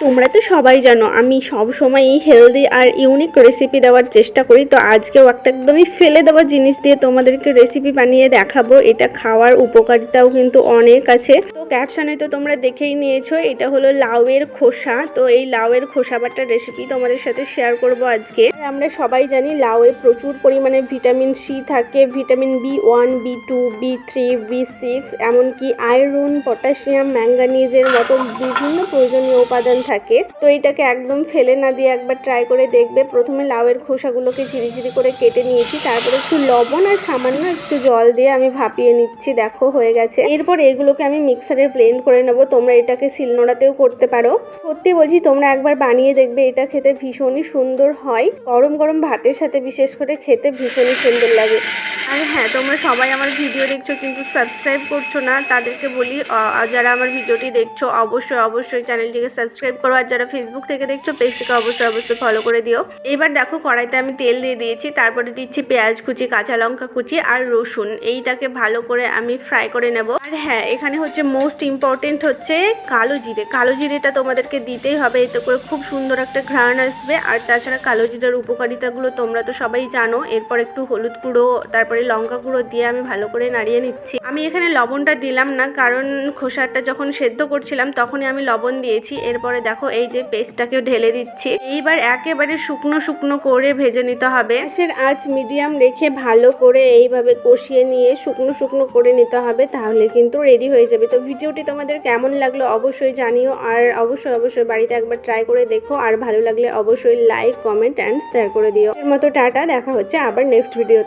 তোমরা তো সবাই জানো আমি সব সময়ই হেলদি আর ইউনিক রেসিপি দেওয়ার চেষ্টা করি। তো আজকেও একটা একদমই ফেলে দেওয়া জিনিস দিয়ে তোমাদেরকে রেসিপি বানিয়ে দেখাবো। এটা খাওয়ার উপকারিতাও কিন্তু অনেক আছে। তো ক্যাপশনে তো তোমরা দেখেই নিয়েছো, এটা হলো লাউয়ের খোসা। তো এই লাউয়ের খোসা বাটার রেসিপি তোমাদের সাথে শেয়ার করব আজকে। আমরা সবাই জানি লাউয়ে প্রচুর পরিমাণে ভিটামিন সি থাকে, vitamin B1, B2, B3, B6, এমনকি আয়রন, পটাশিয়াম, ম্যাঙ্গানিজের মতো বিভিন্ন প্রয়োজনীয় উপাদান থাকে। তো এটাকে একদম ফেলে না দিয়ে একবার ট্রাই করে দেখবে। প্রথমে লাউয়ের খোসাগুলোকে ঝিরিঝিরি করে কেটে নিয়েছি, তারপরে একটু লবণ আর সামান্য একটু জল দিয়ে আমি ভাপিয়ে নিচ্ছি। দেখো হয়ে গেছে। এরপর এগুলোকে আমি মিক্সারে ব্লেন্ড করে নেব। তোমরা এটাকে শিলনোড়াতেও করতে পারো। সত্যি বলছি তোমরা একবার বানিয়ে দেখবে, এটা খেতে ভীষণই সুন্দর হয়। গরম গরম ভাতের সাথে বিশেষ করে খেতে ভীষণই সুন্দর লাগে। আর হ্যাঁ, তোমরা সবাই আমার ভিডিও দেখছো কিন্তু সাবস্ক্রাইব করছো না, তাদেরকে বলি যারা আমার ভিডিওটি দেখছো অবশ্যই চ্যানেলটিকে সাবস্ক্রাইব করো। আর যারা ফেসবুক থেকে দেখছো পেজটিকে অবশ্যই ফলো করে দিও। এবার দেখো কড়াইতে আমি তেল দিয়ে দিয়েছি, তারপরে দিচ্ছি পেঁয়াজ কুচি, কাঁচা লঙ্কা কুচি আর রসুন। এইটাকে ভালো করে আমি ফ্রাই করে নেব। আর হ্যাঁ, এখানে হচ্ছে মোস্ট ইম্পর্টেন্ট হচ্ছে কালো জিরে। কালো জিরেটা তোমাদেরকে দিতেই হবে, এতে করে খুব সুন্দর একটা ঘ্রাণ আসবে। আর তাছাড়া কালো জিরের উপকারিতাগুলো তোমরা তো সবাই জানো। এরপর একটু হলুদ গুঁড়ো, তারপরে লঙ্কা গুঁড়ো দিয়ে আমি ভালো করে নাড়িয়ে নিচ্ছি। আমি এখানে লবণটা দিলাম না, কারণ খোসাটা যখন সেদ্ধ করছিলাম তখনই আমি লবণ দিয়েছি। এরপরে দেখো এই যে পেস্টটাকে ঢেলে দিচ্ছি। এইবার একেবারে শুকনো করে ভেজে নিতে হবে। গ্যাসের আঁচ মিডিয়াম রেখে ভালো করে এইভাবে কষিয়ে নিয়ে শুকনো করে নিতে হবে, তাহলে কিন্তু রেডি হয়ে যাবে। তো ভিডিওটি তোমাদের কেমন লাগলো অবশ্যই জানিও। আর অবশ্যই বাড়িতে একবার ট্রাই করে দেখো। আর ভালো লাগলে অবশ্যই লাইক, কমেন্ট অ্যান্ড শেয়ার করে দিও। এর মতো টাটা, দেখা হচ্ছে আবার নেক্সট ভিডিও।